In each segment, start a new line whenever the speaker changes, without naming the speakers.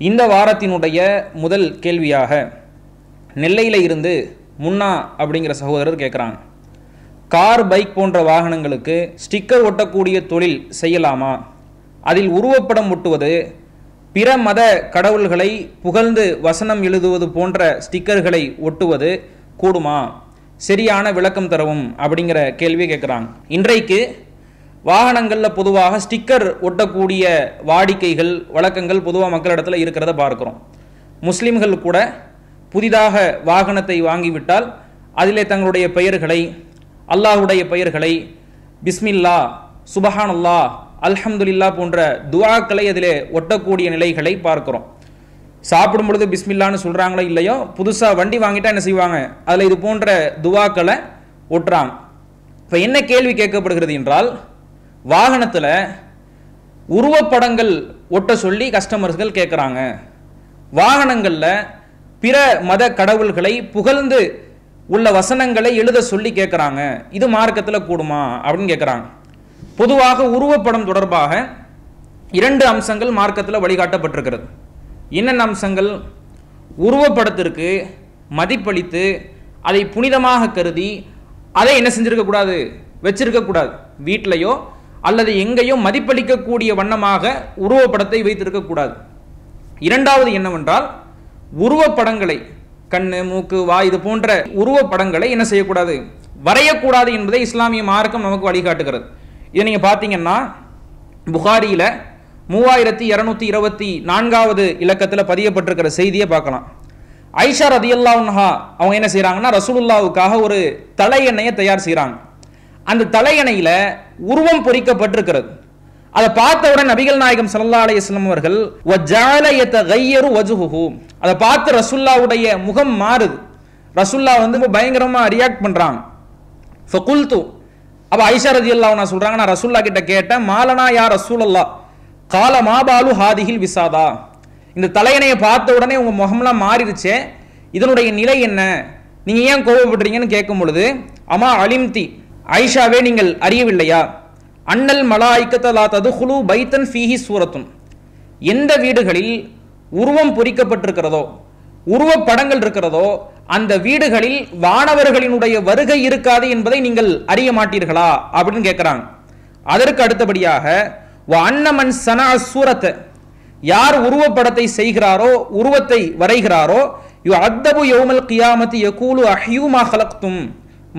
இந்த வாரத்தினுடைய முதல் கேள்வியாக நெல்லையில் இருந்து முன்னா அப்படிங்கிற சகோதரர் கேட்குறாங்க, கார் பைக் போன்ற வாகனங்களுக்கு ஸ்டிக்கர் ஒட்டக்கூடிய தொழில் செய்யலாமா? அதில் உருவப்படம் ஒட்டுவது, பிற மத கடவுள்களை புகழ்ந்து வசனம் எழுதுவது போன்ற ஸ்டிக்கர்களை ஒட்டுவது கூடுமா? சரியான விளக்கம் தரவும் அப்படிங்கிற கேள்வி கேட்குறாங்க. இன்றைக்கு வாகனங்களில் பொதுவாக ஸ்டிக்கர் ஒட்டக்கூடிய வாடிக்கைகள் வழக்கங்கள் பொதுவாக மக்களிடத்தில் இருக்கிறத பார்க்குறோம். முஸ்லீம்கள் கூட புதிதாக வாகனத்தை வாங்கிவிட்டால் அதிலே தங்களுடைய பெயர்களை, அல்லாஹுடைய பெயர்களை, பிஸ்மில்லா, சுபஹானல்லா, அல்ஹம்துலில்லா போன்ற துஆக்களை அதிலே ஒட்டக்கூடிய நிலைகளை பார்க்குறோம். சாப்பிடும் பொழுது பிஸ்மில்லான்னு சொல்கிறாங்களோ இல்லையோ, புதுசாக வண்டி வாங்கிட்டா என்ன செய்வாங்க, அதில் இது போன்ற துஆக்களை ஒட்டுறாங்க. இப்போ என்ன கேள்வி கேட்கப்படுகிறது என்றால், வாகனத்தில் உருவப்படங்கள் ஒட்ட சொல்லி கஸ்டமர்கள் கேட்குறாங்க, வாகனங்களில் பிற மத கடவுள்களை புகழ்ந்து உள்ள வசனங்களை எழுத சொல்லி கேட்குறாங்க, இது மார்க்கத்தில் கூடுமா அப்படின்னு கேட்குறாங்க. பொதுவாக உருவப்படம் தொடர்பாக 2 அம்சங்கள் மார்க்கத்தில் வழிகாட்டப்பட்டிருக்கிறது. என்னென்ன அம்சங்கள்? உருவப்படத்திற்கு மதிப்பளித்து அதை புனிதமாக கருதி அதை என்ன செஞ்சிருக்கக்கூடாது, வச்சிருக்கக்கூடாது. வீட்டிலையோ அல்லது எங்கேயோ மதிப்பளிக்கக்கூடிய வண்ணமாக உருவப்படத்தை வைத்திருக்கக்கூடாது. இரண்டாவது என்னவென்றால், உருவப்படங்களை, கண்ணு, மூக்கு, வாய் இது போன்ற உருவப்படங்களை என்ன செய்யக்கூடாது, வரையக்கூடாது என்பதை இஸ்லாமிய மார்க்கம் நமக்கு வழிகாட்டுகிறது. இதை நீங்கள் பார்த்தீங்கன்னா புகாரியில் 3224வது இலக்கத்தில் பதியப்பட்டிருக்கிற செய்தியை பார்க்கலாம். ஐஷா ரதியல்லாஹு அன்ஹா அவங்க என்ன செய்கிறாங்கன்னா, ரசூலுல்லாவுக்காக ஒரு தலையணையை தயார் செய்கிறாங்க. அந்த தலையணையில் உருவம் பொறிக்கப்பட்டிருக்கிறது. அதை பார்த்தவுடன் நபிகள் நாயகம் ஸல்லல்லாஹு அலைஹி வஸல்லம் அவர்கள் வஜஅல யதகய்யரு வஜ்ஹுஹு, அதை பார்த்து ரசூலுல்லாவுடைய முகம் மாறுது. ரசூலுல்லா வந்து பயங்கரமா ரியாக்ட் பண்றாங்க. ஃபகுல்து, அப்ப ஐஷா ரலியல்லாஹு அன்ஹா சொல்றாங்க, நான் ரசூலுல்லா கிட்ட கேட்டேன், மாலனா யா ரசூலல்லாஹ் கால மாபாலு ஹாதிஹில் விசாதா, இந்த தலையணையை பார்த்த உடனே உங்க முகம்லாம் மாறிடுச்சே, இதனுடைய நிலை என்ன, நீங்க ஏன் கோபப்படுறீங்கன்னு கேட்கும் பொழுது, அமா அலிம்தி, ஐஷாவே நீங்கள் அறியவில்லையா, அன்னல் மலாயிக்கத லா ததுகுலு பைத்தன் ஃபீஹி சூரத்துன், எந்த வீடுகளில் உருவம் பொறிக்கப்பட்டிருக்கிறதோ, உருவப்படங்கள் இருக்கிறதோ, அந்த வீடுகளில் வானவர்களினுடைய வருகை இருக்காது என்பதை நீங்கள் அறிய மாட்டீர்களா அப்படின்னு கேட்கிறாங்க. அதற்கு அடுத்தபடியாக அன்னமன் சனா சூரத்தை, யார் உருவப்படத்தை செய்கிறாரோ, உருவத்தை வரைகிறாரோ, யு அத்தபு யௌமல் கியாமத்தி யகூலு அஹ்யூமா ஹலக்தும்,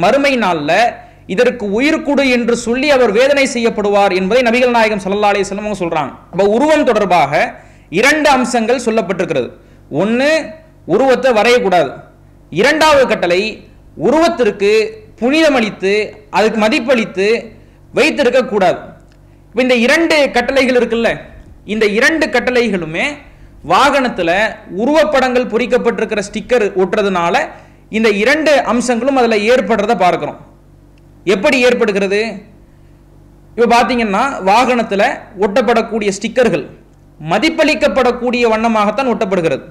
மறுமை நாள்ல இதற்கு உயிர் கொடு என்று சொல்லி அவர் வேதனை செய்யப்படுவார் என்பதை நபிகள் நாயகம் ஸல்லல்லாஹு அலைஹி வஸல்லம் சொல்றாங்க. அப்ப உருவம் தொடர்பாக 2 அம்சங்கள் சொல்லப்பட்டிருக்கிறது. ஒன்று, உருவத்தை வரையக்கூடாது. இரண்டாவது கட்டளை, உருவத்திற்கு புனிதமளித்து அதுக்கு மதிப்பளித்து வைத்திருக்க கூடாது. இப்போ இந்த 2 கட்டளைகள் இருக்குல்ல, இந்த 2 கட்டளைகளுமே வாகனத்தில் உருவப்படங்கள் பொறிக்கப்பட்டிருக்கிற ஸ்டிக்கர் ஒட்டுறதுனால இந்த 2 அம்சங்களும் அதில் ஏற்படுறத பார்க்கிறோம். எப்படி ஏற்படுகிறது? இப்போ பார்த்தீங்கன்னா வாகனத்தில் ஒட்டப்படக்கூடிய ஸ்டிக்கர்கள் மதிப்பளிக்கப்படக்கூடிய வண்ணமாகத்தான் ஒட்டப்படுகிறது.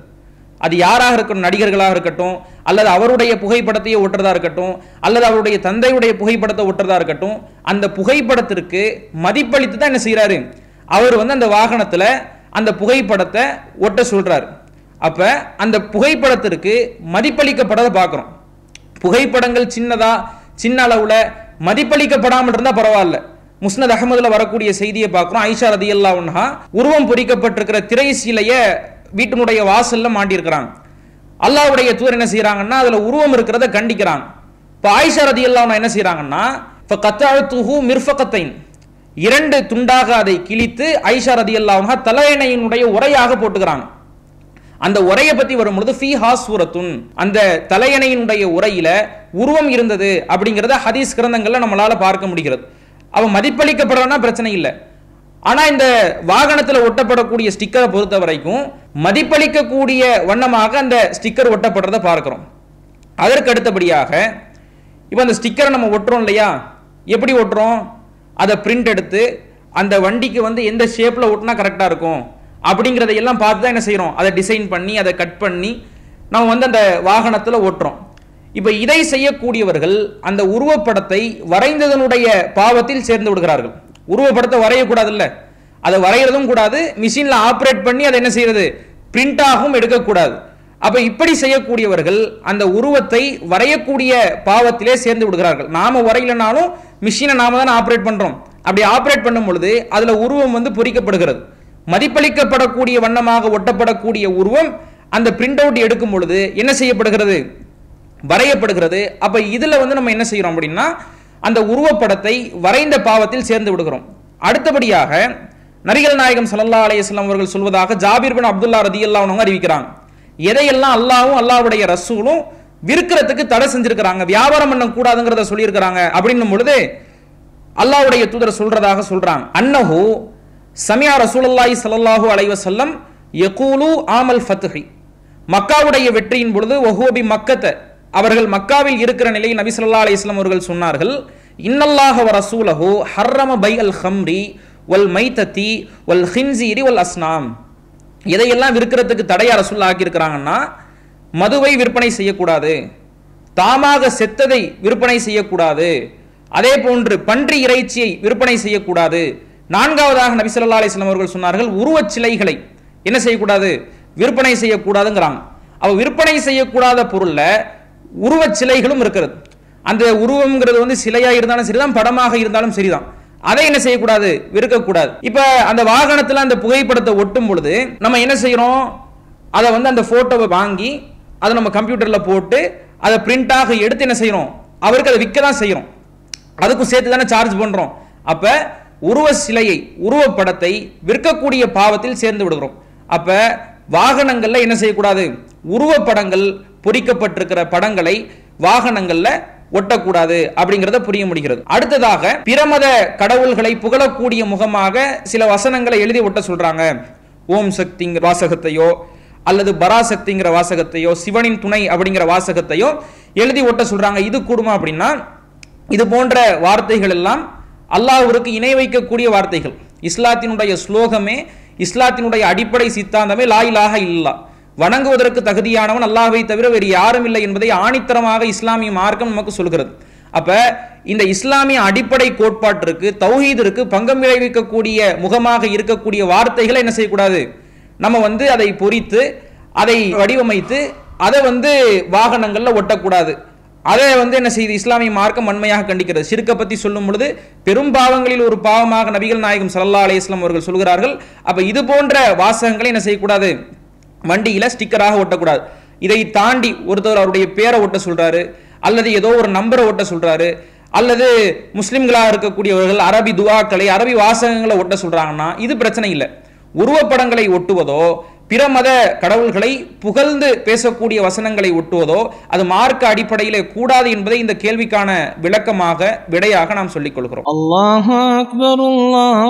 அது யாராக இருக்கட்டும், நடிகர்களாக இருக்கட்டும், அல்லது அவருடைய புகைப்படத்தையே ஒட்டுறதா இருக்கட்டும், அல்லது அவருடைய தந்தையுடைய புகைப்படத்தை ஒட்டுறதா இருக்கட்டும், அந்த புகைப்படத்திற்கு மதிப்பளித்து தான் என்ன செய்யறாரு, அவர் வந்து அந்த வாகனத்தில் அந்த புகைப்படத்தை ஒட்ட சொல்றாரு. அப்ப அந்த புகைப்படத்திற்கு மதிப்பளிக்கப்படாத பார்க்கிறோம். புகைப்படங்கள் சின்ன அளவுல மதிப்பளிக்கப்படாமல் இருந்தா பரவாயில்ல. முஸ்னத் அஹ்மதுல வரக்கூடிய செய்தியை பார்க்கிறோம். ஐஷா ரலியல்லாஹு அன்ஹா உருவம் பொறிக்கப்பட்டிருக்கிற திரை சீலையை வீட்டினுடைய வாசல்ல மாட்டியிருக்கிறாங்க. அல்லாஹ்வுடைய தூதர் என்ன செய்யறாங்கன்னா, அதுல உருவம் இருக்கிறத கண்டிக்கிறாங்க. இப்போ ஆயிஷா ரலியல்லாஹு அன்ஹா என்ன செய்யறாங்கன்னா, ஃபகத்தஅதுஹு மிர்ஃபகத்தைன், 2 துண்டாக அதை கிழித்து ஆயிஷா ரலியல்லாஹு அன்ஹா தலையணையினுடைய உரையாக போட்டுக்கிறாங்க. அந்த உரையை பத்தி வரும்பொழுது ஃபீஹா சூரத்துன், அந்த தலையணையினுடைய உரையில உருவம் இருந்தது அப்படிங்கிறத ஹதீஸ் கிரந்தங்கள்ல நம்மளால பார்க்க முடிகிறது. அவன் மதிப்பளிக்கப்படுறனா பிரச்சனை இல்லை. ஆனா இந்த வாகனத்தில் ஒட்டப்படக்கூடிய ஸ்டிக்கரை பொறுத்த வரைக்கும் மதிப்பளிக்கக்கூடிய வண்ணமாக அந்த ஸ்டிக்கர் ஒட்டப்படுறத பார்க்கிறோம். அதற்கு அடுத்தபடியாக இப்போ அந்த ஸ்டிக்கரை நம்ம ஒட்டுறோம் இல்லையா, எப்படி ஒட்டுறோம், அதை பிரிண்ட் எடுத்து அந்த வண்டிக்கு வந்து எந்த ஷேப்ல ஒட்டினா கரெக்டா இருக்கும் அப்படிங்கிறதையெல்லாம் பார்த்து தான் என்ன செய்யறோம், அதை டிசைன் பண்ணி அதை கட் பண்ணி நம்ம வந்து அந்த வாகனத்தில் ஓட்டுறோம். இப்போ இதை செய்யக்கூடியவர்கள் அந்த உருவப்படத்தை வரைந்ததனுடைய பாவத்தில் சேர்ந்து விடுகிறார்கள். உருவப்படத்தை வரையக்கூடாது, இல்லை அதை வரைகிறதும் கூடாது, மிஷினில் ஆப்ரேட் பண்ணி அதை என்ன செய்யறது, பிரிண்டாகவும் எடுக்கக்கூடாது. அப்ப இப்படி செய்யக்கூடியவர்கள் அந்த உருவத்தை வரையக்கூடிய பாவத்திலே சேர்ந்து விடுகிறார்கள். நாம வரையிலனாலும் மிஷினை நாம தான் ஆபரேட் பண்றோம். அப்படி ஆபரேட் பண்ணும் பொழுது அதுல உருவம் பொறிக்கப்படுகிறது. மதிப்பளிக்கப்படக்கூடிய வண்ணமாக ஒட்டப்படக்கூடிய உருவம் அந்த பிரிண்ட் அவுட் எடுக்கும் பொழுது என்ன செய்யப்படுகிறது? வரையப்படுகிறது. அப்ப இதுல நம்ம என்ன செய்யறோம் அப்படின்னா அந்த உருவப்படத்தை வரைந்த பாவத்தில் சேர்ந்து விடுகிறோம். அடுத்தபடியாக நபிகள் நாயகம் ஸல்லல்லாஹு அலைஹி வஸல்லம் அவர்கள் சொல்வதாக ஜாபிர் பின் அப்துல்லா ரலியல்லாஹு அன்ஹு அறிவிக்கிறாங்க, எதையெல்லாம் அல்லாஹ்வும் அல்லாஹ்வுடைய ரசூலும் விற்கிறதுக்கு தடை செஞ்சிருக்கிறாங்க, வியாபாரம் பண்ண கூடாதுங்கிறத சொல்லியிருக்கிறாங்க. அப்படின்னும் பொழுது அல்லாஹ்வுடைய தூதர் சொல்றதாக சொல்றாங்க, அன்னஹு சமியா ரசூலுல்லாஹி ஸல்லல்லாஹு அலைஹி வஸல்லம் யகூலு ஆமல் ஃபத்ஹி, மக்காவுடைய வெற்றியின் பொழுது வஹுபி மக்கத்த, அவர்கள் மக்காவில் இருக்கிற நிலையில் நபி ஸல்லல்லாஹு அலைஹி வஸல்லம் அவர்கள் சொன்னார்கள், இன்னல்லாஹ வ ரசூலஹு ஹர்ரம பைஅல் ஹம்ரி வல் மைத்ததி வல் ஹின்ஸீரி வல் அஸ்னாம். எதையெல்லாம் விற்கிறதுக்கு தடையா ரசூலுல்லாஹ் ஆக்கி இருக்கிறாங்கன்னா மதுவை விற்பனை செய்யக்கூடாது, தாமாக செத்ததை விற்பனை செய்யக்கூடாது, அதே போன்று பன்றி இறைச்சியை விற்பனை செய்யக்கூடாது. நான்காவதாக நபி ஸல்லல்லாஹு அலைஹி வஸல்லம் அவர்கள் சொன்னார்கள், உருவச் சிலைகளை என்ன செய்யக்கூடாது? விற்பனை செய்யக்கூடாதுங்கிறாங்க. அவ விற்பனை செய்யக்கூடாத பொருள்ல உருவச் சிலைகளும் இருக்கிறது. அந்த உருவம்ங்கிறது சிலையா இருந்தாலும் சரிதான், படமாக இருந்தாலும் சரிதான், அதை என்ன செய்யக்கூடாது? விற்கக்கூடாது. இப்ப அந்த வாகனத்துல அந்த புகைப்படத்தை ஒட்டும் பொழுது நம்ம என்ன செய்யறோம்? அதை அந்த போட்டோவை வாங்கி அதை நம்ம கம்ப்யூட்டர்ல போட்டு அதை பிரிண்டாக எடுத்து என்ன செய்யறோம்? அவருக்கு அதை விற்க தான் செய்யறோம், அதுக்கும் சேர்த்து தானே சார்ஜ் பண்றோம். அப்ப உருவ சிலையை, உருவப்படத்தை விற்கக்கூடிய பாவத்தில் சேர்ந்து விடுகிறோம். அப்ப வாகனங்கள்ல என்ன செய்யக்கூடாது? உருவப்படங்கள் பொறிக்கப்பட்டிருக்கிற படங்களை வாகனங்கள்ல ஒட்டக்கூடாது அப்படிங்கறத புரிய முடிகிறது. அடுத்ததாக பிரமத கடவுள்களை புகழக்கூடிய முகமாக சில வசனங்களை எழுதி ஒட்ட சொல்றாங்க. ஓம் சக்திங்கிற வாசகத்தையோ அல்லது பராசக்திங்கிற வாசகத்தையோ சிவனின் துணை அப்படிங்கிற வாசகத்தையோ எழுதி ஒட்ட சொல்றாங்க. இது கூடுமா அப்படின்னா இது போன்ற வார்த்தைகள் எல்லாம் அல்லாஹ்விற்கு இணை வைக்கக்கூடிய வார்த்தைகள். இஸ்லாத்தினுடைய ஸ்லோகமே, இஸ்லாத்தினுடைய அடிப்படை சித்தாந்தமே லா இலாஹ இல்லல்லாஹ், வணங்குவதற்கு தகுதியானவன் அல்லாஹ்வை தவிர வேறு யாரும் இல்லை என்பதை ஆணித்தரமாக இஸ்லாமிய மார்க்கம் நமக்கு சொல்கிறது. அப்ப இந்த இஸ்லாமிய அடிப்படை கோட்பாட்டிற்கு, தௌஹீதிற்கு பங்கம் விளைவிக்கக்கூடிய முகமாக இருக்கக்கூடிய வார்த்தைகளை என்ன செய்யக்கூடாது? நம்ம அதை பொறித்து அதை வடிவமைத்து அதை வாகனங்கள்ல ஒட்டக்கூடாது. அதை என்ன செய்து இஸ்லாமிய மார்க்கம் வன்மையாக கண்டிக்கிறது. ஷிர்கை பத்தி சொல்லும் பொழுது பெரும் பாவங்களில் ஒரு பாவமாக நபிகள் நாயகம் ஸல்லல்லாஹு அலைஹி வஸல்லம் அவர்கள் சொல்கிறார்கள். அப்ப இது போன்ற வாசகங்களை என்ன செய்யக்கூடாது? வண்டியில ஸ்டிக்கராக ஒட்டக்கூடாது. இதை தாண்டி ஒருத்தர் அவருடைய பேரை ஒட்ட சொல்றாரு, அல்லது ஏதோ ஒரு நம்பரை ஒட்ட சொல்றாரு, அல்லது முஸ்லிம்களாக இருக்கக்கூடியவர்கள் அரபி துவாக்களை, அரபி வாசகங்களை ஒட்ட சொல்றாங்கன்னா இது பிரச்சனை இல்லை. உருவப்படங்களை ஒட்டுவதோ பிற மத கடவுள்களை புகழ்ந்து பேசக்கூடிய வசனங்களை ஒட்டுவதோ அது மார்க்க அடிப்படையிலே கூடாது என்பதை இந்த கேள்விக்கான விளக்கமாக, விடையாக நாம் சொல்லிக் கொள்கிறோம். அல்லாஹு அக்பர், அல்லாஹ்